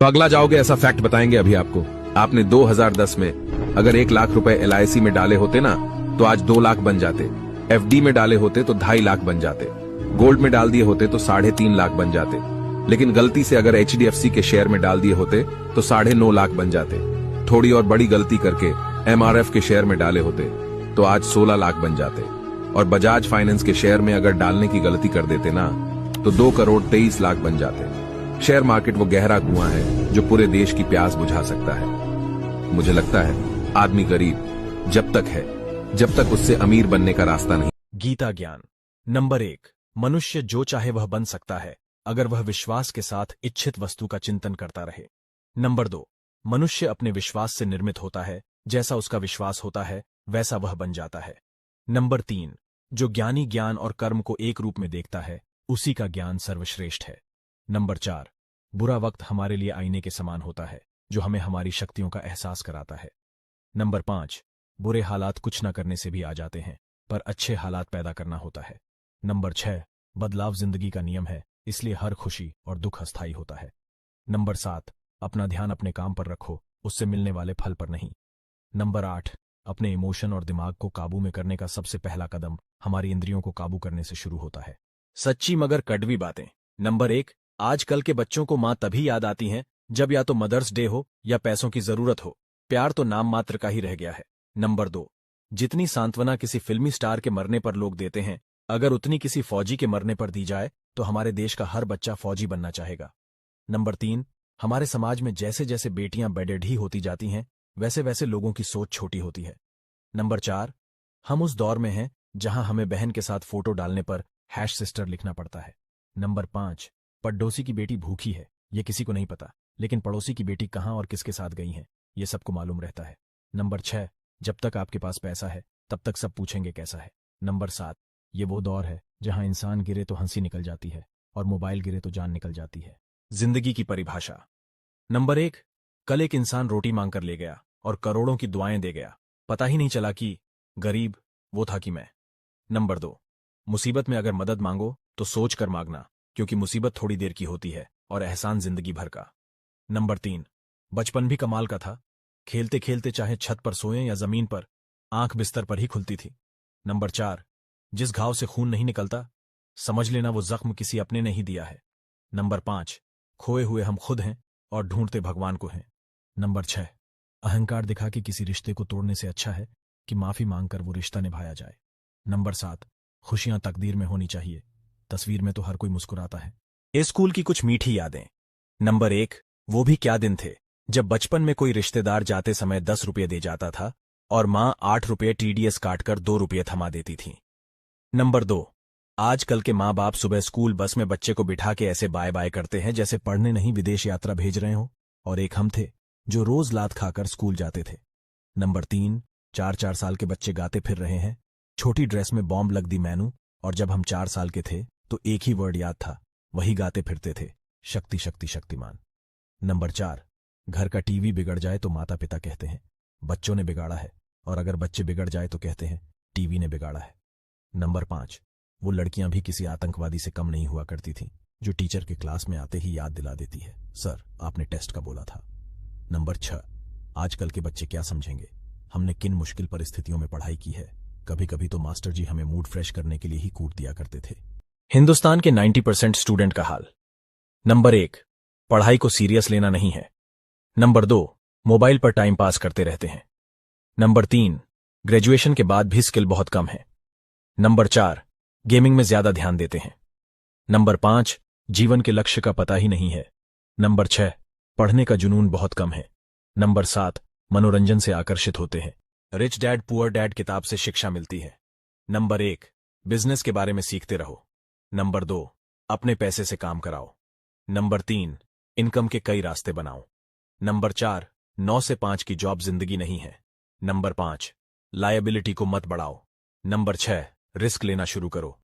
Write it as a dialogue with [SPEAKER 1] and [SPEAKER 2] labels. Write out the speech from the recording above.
[SPEAKER 1] तो अगला जाओगे ऐसा फैक्ट बताएंगे अभी आपको। आपने 2010 में अगर 1 लाख रुपए LIC में डाले होते ना तो आज 2 लाख बन जाते। FD में डाले होते तो 2.5 लाख बन जाते। गोल्ड में डाल दिए होते तो 3.5 लाख बन जाते। लेकिन गलती से अगर HDFC के शेयर में डाल दिए होते तो 9.5 लाख बन जाते। थोड़ी और बड़ी गलती करके MRF के शेयर में डाले होते तो आज 16 लाख बन जाते। और बजाज फाइनेंस के शेयर में अगर डालने की गलती कर देते ना तो 2 करोड़ 23 लाख बन जाते। शेयर मार्केट वो गहरा कुआं है जो पूरे देश की प्यास बुझा सकता है। मुझे लगता है आदमी गरीब जब तक उससे अमीर बनने का रास्ता नहीं।
[SPEAKER 2] गीता ज्ञान नंबर 1, मनुष्य जो चाहे वह बन सकता है अगर वह विश्वास के साथ इच्छित वस्तु का चिंतन करता रहे। नंबर 2, मनुष्य अपने विश्वास से निर्मित होता है, जैसा उसका विश्वास होता है वैसा वह बन जाता है। नंबर 3, जो ज्ञानी ज्ञान और कर्म को एक रूप में देखता है उसी का ज्ञान सर्वश्रेष्ठ है। नंबर 4, बुरा वक्त हमारे लिए आईने के समान होता है जो हमें हमारी शक्तियों का एहसास कराता है। नंबर 5, बुरे हालात कुछ न करने से भी आ जाते हैं पर अच्छे हालात पैदा करना होता है। नंबर 6, बदलाव जिंदगी का नियम है, इसलिए हर खुशी और दुख अस्थायी होता है। नंबर 7, अपना ध्यान अपने काम पर रखो, उससे मिलने वाले फल पर नहीं। नंबर 8, अपने इमोशन और दिमाग को काबू में करने का सबसे पहला कदम हमारी इंद्रियों को काबू करने से शुरू होता है। सच्ची मगर कड़वी बातें। नंबर 1, आजकल के बच्चों को मां तभी याद आती हैं जब या तो मदर्स डे हो या पैसों की जरूरत हो। प्यार तो नाम मात्र का ही रह गया है। नंबर 2, जितनी सांत्वना किसी फिल्मी स्टार के मरने पर लोग देते हैं, अगर उतनी किसी फौजी के मरने पर दी जाए तो हमारे देश का हर बच्चा फौजी बनना चाहेगा। नंबर 3, हमारे समाज में जैसे जैसे बेटियां बेडेड ही होती जाती हैं वैसे वैसे लोगों की सोच छोटी होती है। नंबर 4, हम उस दौर में हैं जहां हमें बहन के साथ फोटो डालने पर #सिस्टर लिखना पड़ता है। नंबर 5, पड़ोसी की बेटी भूखी है ये किसी को नहीं पता, लेकिन पड़ोसी की बेटी कहां और किसके साथ गई है ये सबको मालूम रहता है। नंबर 6, जब तक आपके पास पैसा है तब तक सब पूछेंगे कैसा है। नंबर 7, ये वो दौर है जहां इंसान गिरे तो हंसी निकल जाती है और मोबाइल गिरे तो जान निकल जाती है। जिंदगी की परिभाषा। नंबर 1, कल एक इंसान रोटी मांगकर ले गया और करोड़ों की दुआएं दे गया, पता ही नहीं चला कि गरीब वो था कि मैं। नंबर 2, मुसीबत में अगर मदद मांगो तो सोच कर मांगना, क्योंकि मुसीबत थोड़ी देर की होती है और एहसान जिंदगी भर का। नंबर 3, बचपन भी कमाल का था, खेलते खेलते चाहे छत पर सोएं या जमीन पर, आंख बिस्तर पर ही खुलती थी। नंबर 4, जिस घाव से खून नहीं निकलता समझ लेना वो जख्म किसी अपने ने ही दिया है। नंबर 5, खोए हुए हम खुद हैं और ढूंढते भगवान को हैं। नंबर 6, अहंकार दिखा के किसी रिश्ते को तोड़ने से अच्छा है कि माफी मांगकर वो रिश्ता निभाया जाए। नंबर 7, खुशियां तकदीर में होनी चाहिए, तस्वीर में तो हर कोई मुस्कुराता है। स्कूल की कुछ मीठी यादें। नंबर 1, वो भी क्या दिन थे जब बचपन में कोई रिश्तेदार जाते समय 10 रुपये दे जाता था और मां 8 रुपये TDS काटकर 2 रुपये थमा देती थी। नंबर 2, आजकल के माँ बाप सुबह स्कूल बस में बच्चे को बिठा के ऐसे बाय बाय करते हैं जैसे पढ़ने नहीं विदेश यात्रा भेज रहे हो। और एक हम थे जो रोज लात खाकर स्कूल जाते थे। नंबर 3, 4-4 साल के बच्चे गाते फिर रहे हैं, छोटी ड्रेस में बॉम्ब लग दी मैनू, और जब हम 4 साल के थे तो एक ही वर्ड याद था, वही गाते फिरते थे, शक्ति शक्ति शक्तिमान। नंबर 4, घर का टीवी बिगड़ जाए तो माता पिता कहते हैं बच्चों ने बिगाड़ा है, और अगर बच्चे बिगड़ जाए तो कहते हैं टीवी ने बिगाड़ा है। नंबर 5, वो लड़कियां भी किसी आतंकवादी से कम नहीं हुआ करती थीं, जो टीचर के क्लास में आते ही याद दिला देती है, सर आपने टेस्ट का बोला था। नंबर 6, आजकल के बच्चे क्या समझेंगे, हमने किन मुश्किल परिस्थितियों में पढ़ाई की है, कभी कभी तो मास्टर जी हमें मूड फ्रेश करने के लिए ही कूट दिया करते थे। हिंदुस्तान के 90% स्टूडेंट का हाल। नंबर 1, पढ़ाई को सीरियस लेना नहीं है। नंबर 2, मोबाइल पर टाइम पास करते रहते हैं। नंबर 3, ग्रेजुएशन के बाद भी स्किल बहुत कम है। नंबर 4, गेमिंग में ज्यादा ध्यान देते हैं। नंबर 5, जीवन के लक्ष्य का पता ही नहीं है। नंबर 6, पढ़ने का जुनून बहुत कम है। नंबर 7, मनोरंजन से आकर्षित होते हैं। रिच डैड पुअर डैड किताब से शिक्षा मिलती है। नंबर 1, बिजनेस के बारे में सीखते रहो। नंबर 2, अपने पैसे से काम कराओ। नंबर 3, इनकम के कई रास्ते बनाओ। नंबर 4, 9 से 5 की जॉब जिंदगी नहीं है। नंबर 5, लायबिलिटी को मत बढ़ाओ। नंबर 6, रिस्क लेना शुरू करो।